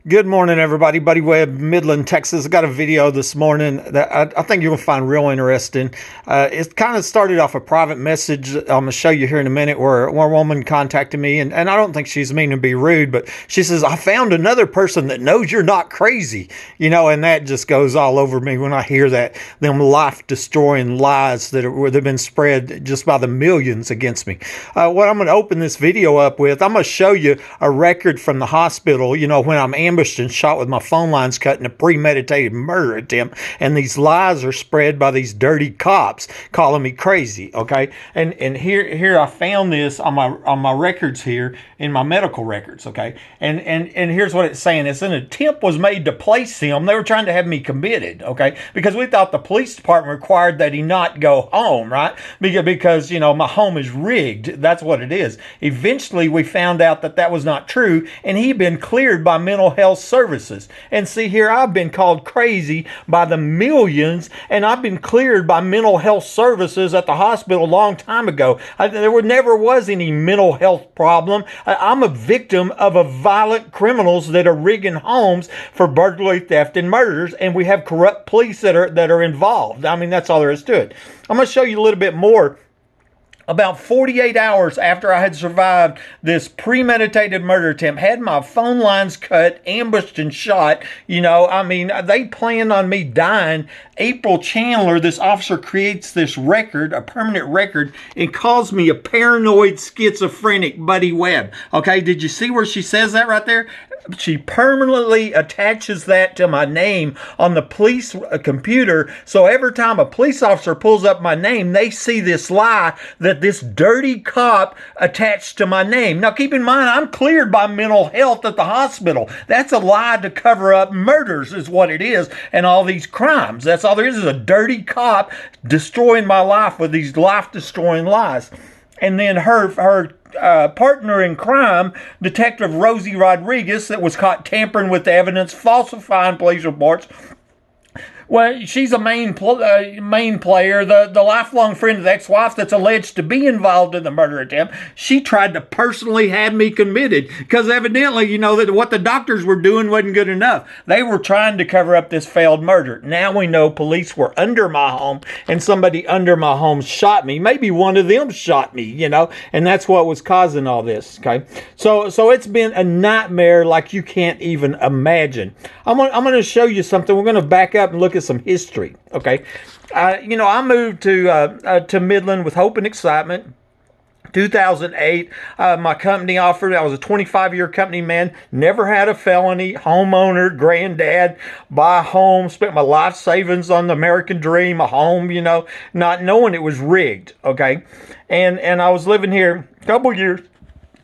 Good morning, everybody. Buddy Webb, Midland, Texas. I got a video this morning that I think you're going to find real interesting. It kind of started off a private message I'm going to show you here in a minute where one woman contacted me, and I don't think she's meaning to be rude, but she says, I found another person that knows you're not crazy. And that just goes all over me when I hear that. Them life-destroying lies that have been spread just by the millions against me. What I'm going to open this video up with, I'm going to show you a record from the hospital, when I'm ambushed and shot with my phone lines cut in a premeditated murder attempt, and these lies are spread by these dirty cops calling me crazy. Okay, and here I found this on my records here in my medical records. Okay, and here's what it's saying: it's an attempt was made to place him. They were trying to have me committed. Okay, because we thought the police department required that he not go home, right? Because my home is rigged. That's what it is. Eventually, we found out that was not true, and he'd been cleared by mental health services. And see here, I've been called crazy by the millions, and I've been cleared by mental health services at the hospital a long time ago. There never was any mental health problem. I'm a victim of violent criminals that are rigging homes for burglary, theft, and murders, and we have corrupt police that are involved. I mean, that's all there is to it. I'm going to show you a little bit more. About 48 hours after I had survived this premeditated murder attempt, had my phone lines cut, ambushed, and shot, they planned on me dying. April Chandler, this officer, creates this record, a permanent record, and calls me a paranoid schizophrenic Buddy Webb. Okay, did you see where she says that right there? She permanently attaches that to my name on the police computer. So every time a police officer pulls up my name, they see this lie that this dirty cop attached to my name. Now, keep in mind, I'm cleared by mental health at the hospital. That's a lie to cover up murders is what it is, and all these crimes. That's all there is a dirty cop destroying my life with these life-destroying lies. And then her partner in crime, Detective Rosie Rodriguez, that was caught tampering with evidence, falsifying police reports. Well, she's a main player, the lifelong friend of the ex-wife that's alleged to be involved in the murder attempt. She tried to personally have me committed because evidently, that what the doctors were doing wasn't good enough. They were trying to cover up this failed murder. Now we know police were under my home and somebody under my home shot me. Maybe one of them shot me, and that's what was causing all this, okay? So it's been a nightmare like you can't even imagine. I'm going to show you something. We're going to back up and look at some history. Okay, I moved to Midland with hope and excitement. 2008, my company offered. I was a 25-year company man. Never had a felony. Homeowner, granddad, buy a home. Spent my life savings on the American dream, a home. Not knowing it was rigged. Okay, and I was living here a couple years.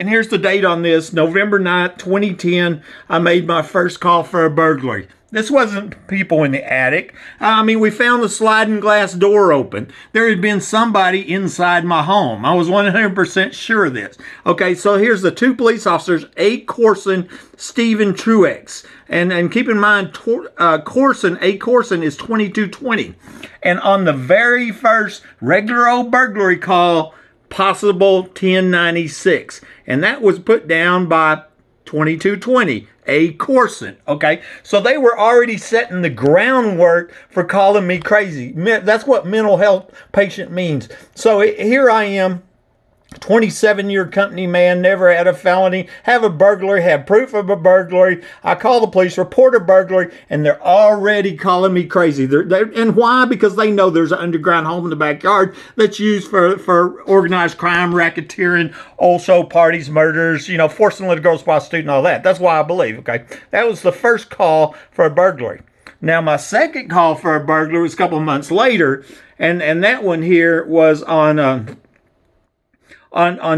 And here's the date on this, November 9th, 2010. I made my first call for a burglary. This wasn't people in the attic. We found the sliding glass door open. There had been somebody inside my home. I was 100% sure of this. Okay, so here's the two police officers, A Corson, Stephen Truex. And keep in mind, A Corson is 2220. And on the very first regular old burglary call, possible 1096. And that was put down by 2220. A Corson. Okay, so they were already setting the groundwork for calling me crazy. That's what mental health patient means. So here I am, 27-year company man, never had a felony, have a burglary, have proof of a burglary. I call the police, report a burglary, and they're already calling me crazy. And why? Because they know there's an underground home in the backyard that's used for organized crime, racketeering, also parties, murders, forcing little girls to prostitute and all that. That's why I believe, okay? That was the first call for a burglary. Now, my second call for a burglary was a couple of months later, and that one here was on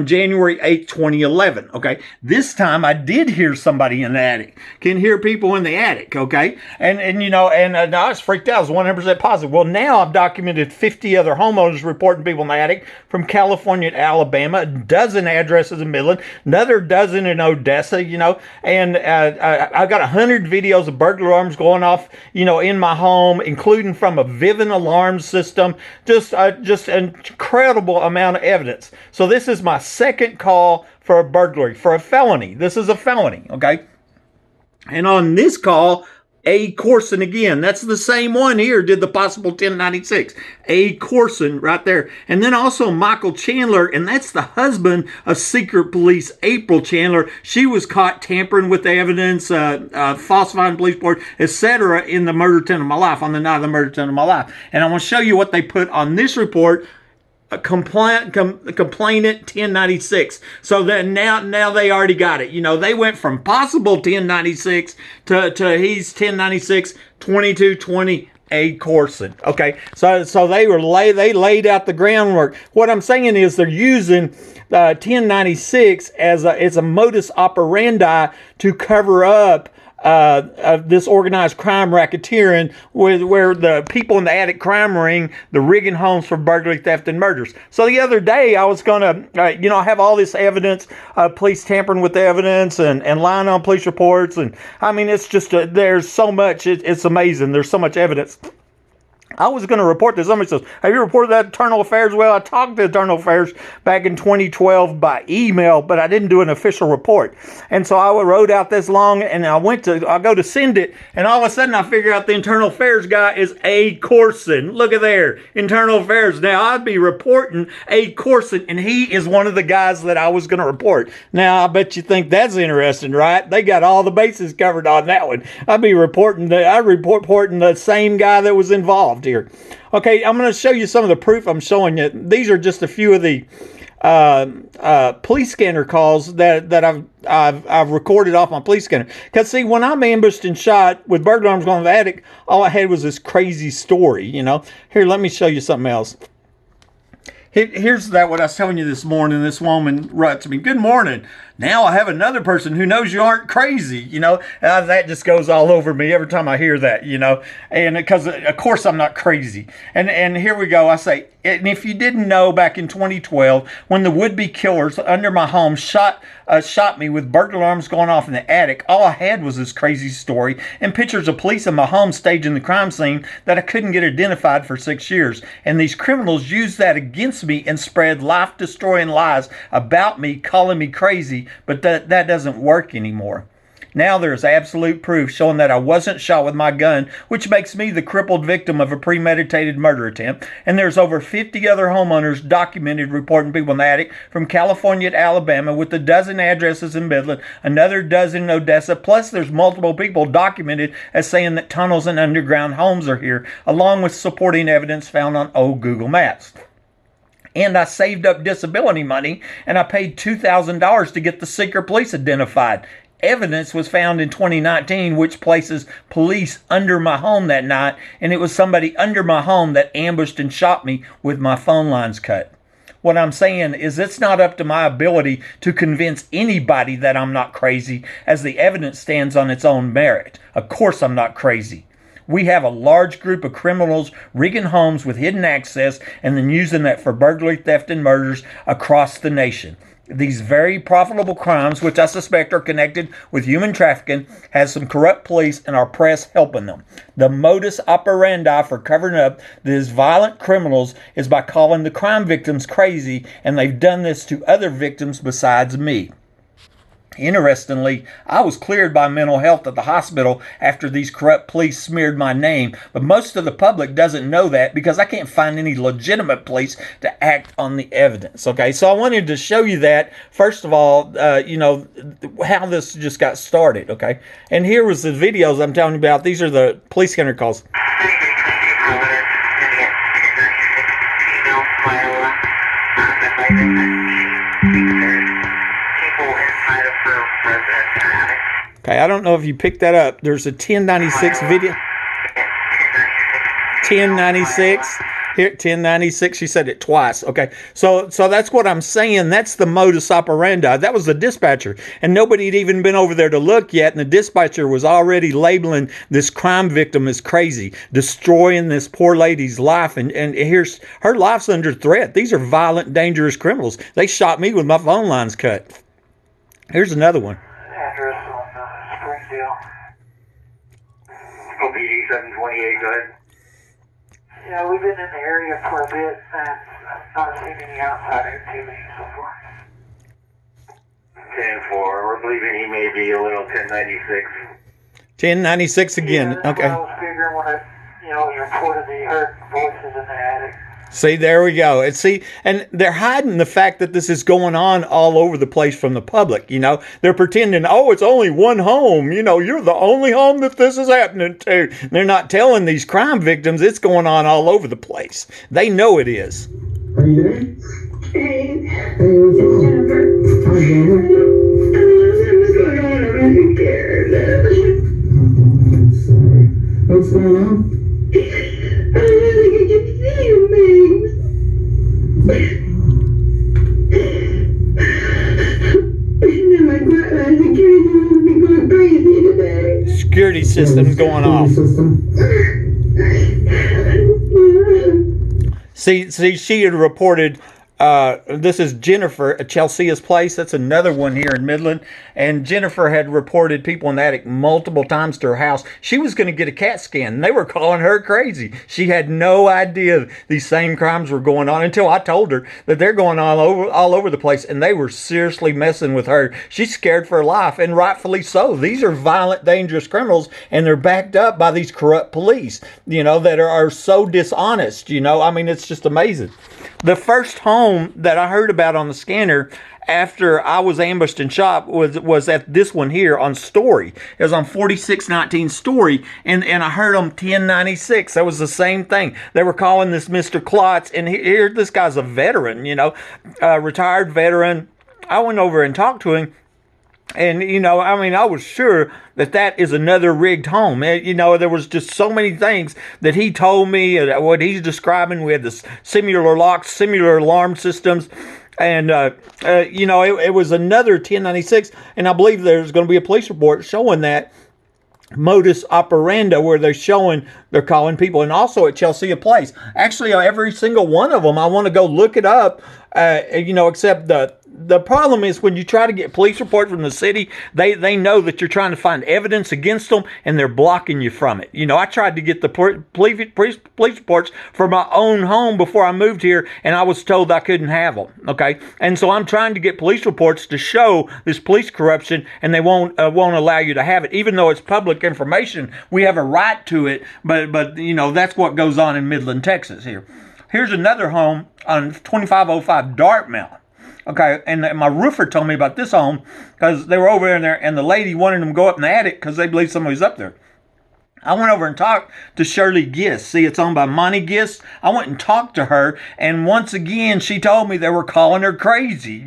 January 8th, 2011, okay? This time I did hear somebody in the attic. Can hear people in the attic, okay? And I was freaked out. I was 100% positive. Well, now I've documented 50 other homeowners reporting people in the attic from California to Alabama, a dozen addresses in Midland, another dozen in Odessa, and I've got 100 videos of burglar alarms going off, in my home, including from a Vivint alarm system, just an incredible amount of evidence. So this is my second call for a burglary, for a felony. This is a felony, okay? And on this call, A Corson again. That's the same one here, did the possible 1096. A Corson right there. And then also Michael Chandler, and that's the husband of Secret Police April Chandler. She was caught tampering with the evidence, falsifying police report, etc. in the murder 10 of my life, on the night of the murder 10 of my life. And I want to show you what they put on this report. Complainant 1096. So that now they already got it. You know, they went from possible 1096 to he's 1096 2220 A Corson. Okay, so they laid out the groundwork. What I'm saying is they're using 1096 as a modus operandi to cover up this organized crime racketeering where the people in the attic crime ring, the rigging homes for burglary, theft, and murders. So the other day I was going to, I have all this evidence, police tampering with the evidence and lying on police reports. And I mean, it's just, there's so much, it's amazing. There's so much evidence. I was going to report this. Somebody says, have you reported that to Internal Affairs? Well, I talked to Internal Affairs back in 2012 by email, but I didn't do an official report. And so I wrote out this long, and I go to send it, and all of a sudden I figure out the Internal Affairs guy is A Corson. Look at there, Internal Affairs. Now, I'd be reporting A Corson, and he is one of the guys that I was going to report. Now, I bet you think that's interesting, right? They got all the bases covered on that one. I'd be reporting the same guy that was involved here. Okay, I'm going to show you some of the proof I'm showing you. These are just a few of the police scanner calls that I've recorded off my police scanner. Because see, when I'm ambushed and shot with burglar alarms going to the attic, all I had was this crazy story, Here, let me show you something else. Here's what I was telling you this morning. This woman wrote to me, "Good morning. Now I have another person who knows you aren't crazy." That just goes all over me every time I hear that, and because of course I'm not crazy. And here we go. I say, and if you didn't know, back in 2012, when the would-be killers under my home shot me with burglar alarms going off in the attic, all I had was this crazy story and pictures of police in my home staging the crime scene that I couldn't get identified for 6 years. And these criminals used that against me and spread life-destroying lies about me, calling me crazy, but that doesn't work anymore. Now there's absolute proof showing that I wasn't shot with my gun, which makes me the crippled victim of a premeditated murder attempt. And there's over 50 other homeowners documented reporting people in the attic from California to Alabama, with a dozen addresses in Midland, another dozen in Odessa. Plus there's multiple people documented as saying that tunnels and underground homes are here, along with supporting evidence found on old Google Maps. And I saved up disability money, and I paid $2,000 to get the secret police identified. Evidence was found in 2019 which places police under my home that night, and it was somebody under my home that ambushed and shot me with my phone lines cut. What I'm saying is it's not up to my ability to convince anybody that I'm not crazy, as the evidence stands on its own merit. Of course I'm not crazy. We have a large group of criminals rigging homes with hidden access and then using that for burglary, theft, and murders across the nation. These very profitable crimes, which I suspect are connected with human trafficking, has some corrupt police and our press helping them. The modus operandi for covering up these violent criminals is by calling the crime victims crazy, and they've done this to other victims besides me. Interestingly, I was cleared by mental health at the hospital after these corrupt police smeared my name, but most of the public doesn't know that because I can't find any legitimate police to act on the evidence. Okay, so I wanted to show you that, first of all, how this just got started, okay? And here was the videos I'm telling you about. These are the police scanner calls. Okay, I don't know if you picked that up. There's a 1096 video. 1096. Here, 1096. She said it twice. Okay, so that's what I'm saying. That's the modus operandi. That was the dispatcher, and nobody had even been over there to look yet, and the dispatcher was already labeling this crime victim as crazy, destroying this poor lady's life, and here's her life's under threat. These are violent, dangerous criminals. They shot me with my phone lines cut. Here's another one. OPD 728, go ahead. Yeah, we've been in the area for a bit and not seen any outside activity so far. 10-4, we're believing he may be a little 1096. 1096 again. Yeah, that's Okay. what I was figuring when you reported that you heard voices in the attic. See, there we go. And they're hiding the fact that this is going on all over the place from the public. They're pretending, oh, it's only one home. You're the only home that this is happening to. They're not telling these crime victims it's going on all over the place. They know it is. Are you there? Hey, it's Jennifer. Hi, Jennifer. What's going on? I'm really scared. Sorry. What's going on? I don't think I can see things. My security has been going crazy today. Security system's going off. See, she had reported, this is Jennifer at Chelsea's place. That's another one here in Midland. And Jennifer had reported people in the attic multiple times to her house. She was going to get a CAT scan, and they were calling her crazy. She had no idea these same crimes were going on until I told her that they're going on all over the place, and they were seriously messing with her. She's scared for her life, and rightfully so. These are violent, dangerous criminals, and they're backed up by these corrupt police, that are so dishonest. It's just amazing. The first home that I heard about on the scanner after I was ambushed and shot was at this one here on Story. It was on 4619 Story, and I heard them 1096. That was the same thing. They were calling this Mr. Klotz, and here this guy's a veteran, retired veteran. I went over and talked to him. And, I was sure that is another rigged home. There was just so many things that he told me, what he's describing. We had this similar locks, similar alarm systems. And, it was another 1096. And I believe there's going to be a police report showing that modus operandi where they're calling people. And also at Chelsea Place. Actually, every single one of them, I want to go look it up, except the problem is when you try to get police report from the city, they know that you're trying to find evidence against them, and they're blocking you from it. I tried to get the police reports for my own home before I moved here, and I was told I couldn't have them. Okay, and so I'm trying to get police reports to show this police corruption, and they won't allow you to have it, even though it's public information. We have a right to it, but that's what goes on in Midland, Texas. Here's another home on 2505 Dartmouth. Okay, and my roofer told me about this home because they were over there, and the lady wanted them to go up in the attic because they believe somebody's up there. I went over and talked to Shirley Gist. See, it's owned by Monty Gist. I went and talked to her, and once again, she told me they were calling her crazy,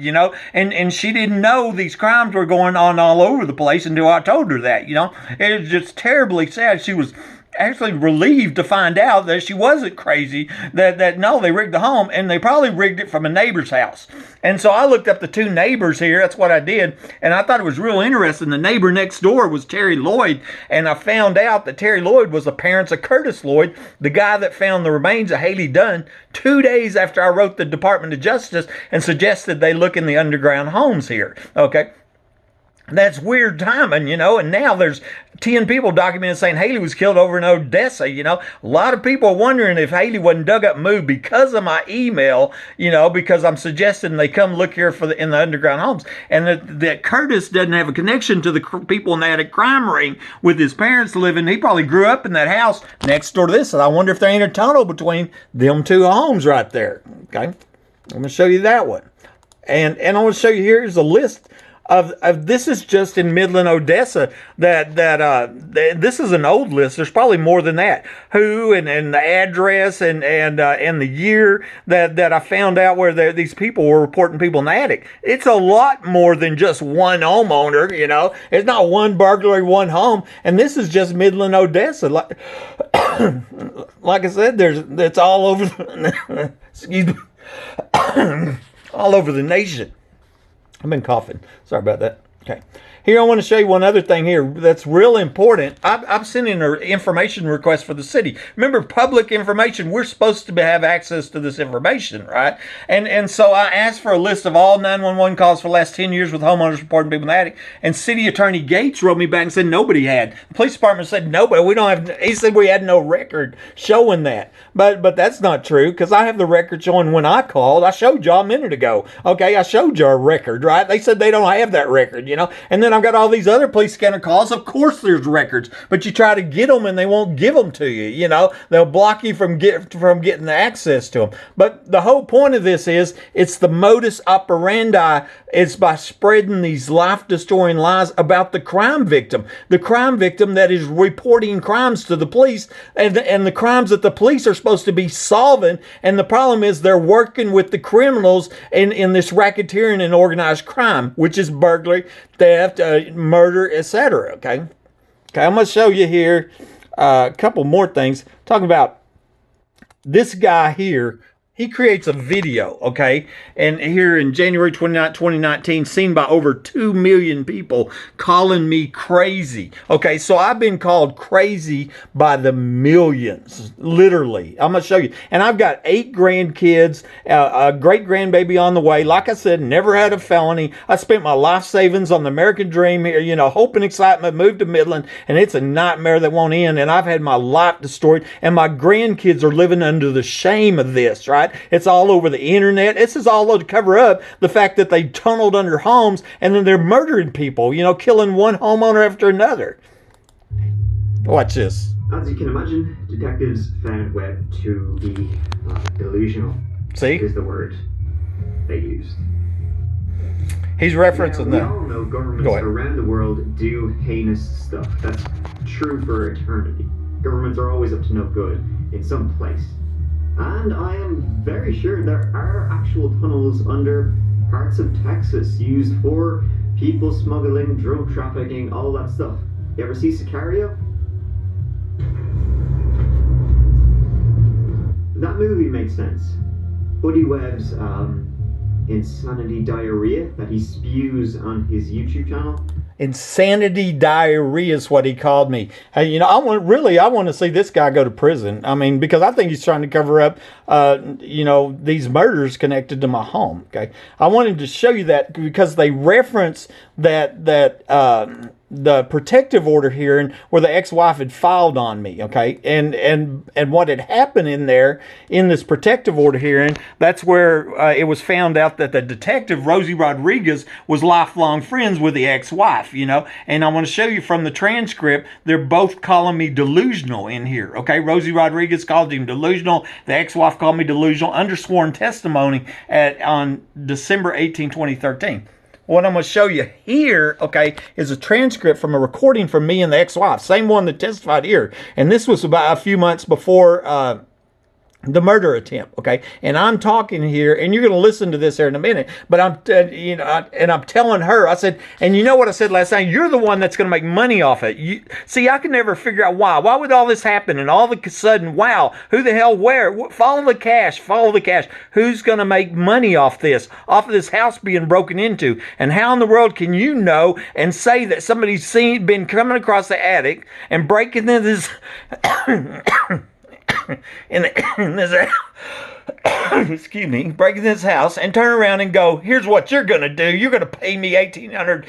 and she didn't know these crimes were going on all over the place until I told her that, It was just terribly sad. She was actually relieved to find out that she wasn't crazy, that no, they rigged the home, and they probably rigged it from a neighbor's house. And so I looked up the two neighbors here. That's what I did, and I thought it was real interesting. The neighbor next door was Terry Lloyd, and I found out that Terry Lloyd was the parents of Curtis Lloyd, the guy that found the remains of Haley Dunn 2 days after I wrote the Department of Justice and suggested they look in the underground homes here. Okay. That's weird timing, and now there's 10 people documented saying Haley was killed over in Odessa, A lot of people are wondering if Haley wasn't dug up and moved because of my email, because I'm suggesting they come look here in the underground homes. And that Curtis doesn't have a connection to the people in the attic crime ring with his parents living. He probably grew up in that house next door to this. And I wonder if there ain't a tunnel between them two homes right there. Okay, I'm going to show you that one. And I want to show you, here's a list of this is just in Midland, Odessa. This is an old list. There's probably more than that. Who and the address and the year that I found out where these people were reporting people in the attic. It's a lot more than just one homeowner. It's not one burglary, one home. And this is just Midland, Odessa. Like I said, it's all over. Excuse me, all over the nation. I've been coughing. Sorry about that. Okay. Here, I want to show you one other thing here that's real important. I'm sending an information request for the city. Remember, public information, we're supposed to have access to this information, right? And so I asked for a list of all 911 calls for the last 10 years with homeowners reporting people in the attic. And City Attorney Gates wrote me back and said nobody had. The police department said nobody. We don't have. He said we had no record showing that. But that's not true, because I have the record showing when I called. I showed y'all a minute ago. Okay, I showed you a record, right? They said they don't have that record, And then I I've got all these other police scanner calls. Of course there's records, but you try to get them and they won't give them to you. You know, they'll block you from getting the access to them. But the whole point of this is it's the modus operandi. It's by spreading these life-destroying lies about the crime victim that is reporting crimes to the police, and the crimes that the police are supposed to be solving. And the problem is they're working with the criminals in this racketeering and organized crime, which is burglary, theft, murder, etc. Okay, I'm going to show you here a couple more things. Talking about this guy here. He creates a video, okay? And here in January 29, 2019, seen by over 2 million people calling me crazy. Okay, so I've been called crazy by the millions, literally. I'm going to show you. And I've got 8 grandkids, a great-grandbaby on the way. Like I said, never had a felony. I spent my life savings on the American dream here, you know, hope and excitement, moved to Midland, and it's a nightmare that won't end. And I've had my life destroyed, and my grandkids are living under the shame of this, right? It's all over the internet. This is all to cover up the fact that they tunneled under homes and then they're murdering people, you know, killing one homeowner after another. Watch this. As you can imagine, detectives found Webb to be delusional. See? Is the word they used. He's referencing We that. all know governments around the world do heinous stuff. That's true for eternity. Governments are always up to no good in some place. And I am very sure there are actual tunnels under parts of Texas used for people smuggling, drug trafficking, all that stuff. You ever see Sicario? That movie makes sense. Buddy Webb's insanity diarrhea that he spews on his YouTube channel. Insanity diarrhea is what he called me. Hey, you know, I want to see this guy go to prison. I mean, because I think he's trying to cover up, you know, these murders connected to my home. Okay, I wanted to show you that because they reference that the protective order hearing where the ex-wife had filed on me. Okay, and what had happened in there in this protective order hearing, that's where it was found out that the detective Rosie Rodriguez was lifelong friends with the ex-wife. You know, and I want to show you from the transcript, they're both calling me delusional in here. Okay, Rosie Rodriguez called him delusional. The ex-wife called me delusional under sworn testimony on December 18, 2013. What I'm going to show you here, okay, is a transcript from a recording from me and the ex-wife, same one that testified here, and this was about a few months before the murder attempt, okay? And I'm talking here, and you're going to listen to this here in a minute, but I'm telling her, I said, and you know what I said last night? You're the one that's going to make money off it. See, I can never figure out why. Why would all this happen? And all of a sudden, wow, who the hell, where? Follow the cash, follow the cash. Who's going to make money off this house being broken into? And how in the world can you know and say that somebody's been coming across the attic and breaking into this... in this excuse me, break this house and turn around and go, here's what you're going to do. You're going to pay me $1,800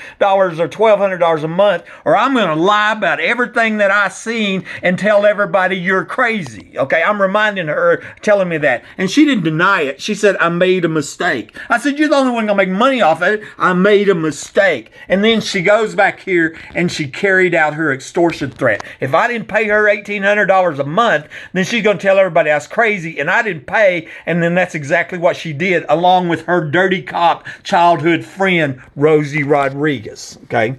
or $1,200 a month, or I'm going to lie about everything that I seen and tell everybody you're crazy. Okay, I'm reminding her, telling me that. And she didn't deny it. She said, I made a mistake. I said, you're the only one going to make money off of it. I made a mistake. And then she goes back here and she carried out her extortion threat. If I didn't pay her $1,800 a month, then she's going to tell everybody I was crazy and I didn't pay. And then that's exactly what she did, along with her dirty cop childhood friend, Rosie Rodriguez. Okay.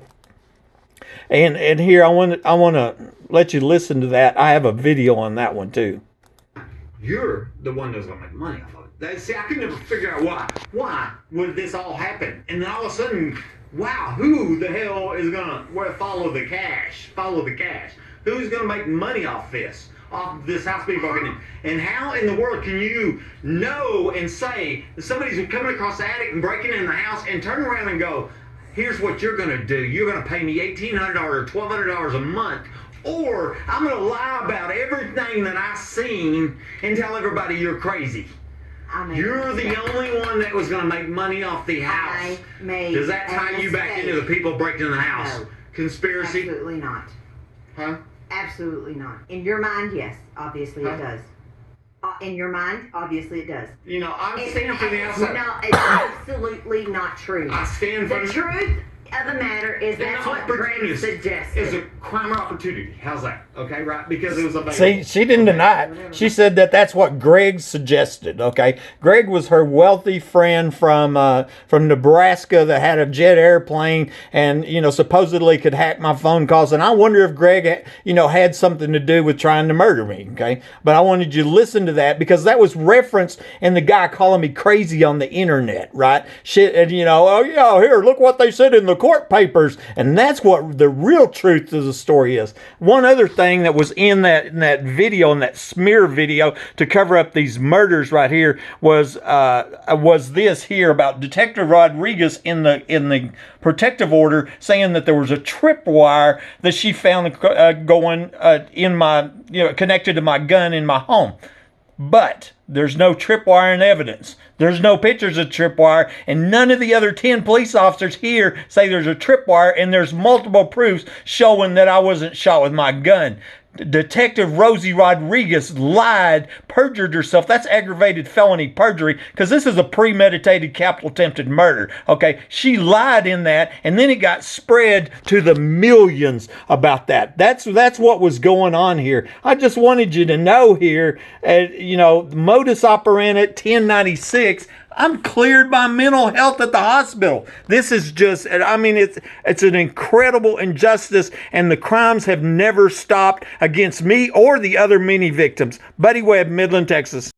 And here I want to let you listen to that. I have a video on that one too. You're the one that's gonna make money off of it. See, I could never figure out why would this all happen, and then all of a sudden, wow, who the hell is gonna follow the cash? Follow the cash. Who's gonna make money off this? Off this house being broken in. And how in the world can you know and say that somebody's coming across the attic and breaking in the house and turn around and go, here's what you're going to do. You're going to pay me $1,800 or $1,200 a month, or I'm going to lie about everything that I've seen and tell everybody you're crazy. You're the only one that was going to make money off the house. Does that tie you back into the people breaking in the house? No. Conspiracy? Absolutely not. Huh? Absolutely not. In your mind, yes. Obviously it does. In your mind, obviously it does. You know, I'm standing for the outside. No, it's absolutely not true. I stand for the truth Other matter is that's what Greg suggested. It's a crime or opportunity. How's that? Okay, right? Because it was a See, she didn't deny it. She said that that's what Greg suggested. Okay, Greg was her wealthy friend from Nebraska that had a jet airplane and supposedly could hack my phone calls. And I wonder if Greg had something to do with trying to murder me. Okay, but I wanted you to listen to that because that was referenced in the guy calling me crazy on the internet, right? Shit, and oh yeah, here, look what they said in the court papers, and that's what the real truth of the story is. One other thing that was in that video, in that smear video to cover up these murders right here, was this here about Detective Rodriguez in the protective order saying that there was a tripwire that she found going in my connected to my gun in my home. But there's no tripwire in evidence. There's no pictures of tripwire, and none of the other 10 police officers here say there's a tripwire, and there's multiple proofs showing that I wasn't shot with my gun. Detective Rosie Rodriguez lied, perjured herself. That's aggravated felony perjury because this is a premeditated capital attempted murder. Okay, she lied in that, and then it got spread to the millions about that. That's what was going on here. I just wanted you to know here, modus operandi 1096. I'm cleared by mental health at the hospital. This is just, it's an incredible injustice, and the crimes have never stopped against me or the other many victims. Buddy Webb, Midland, Texas.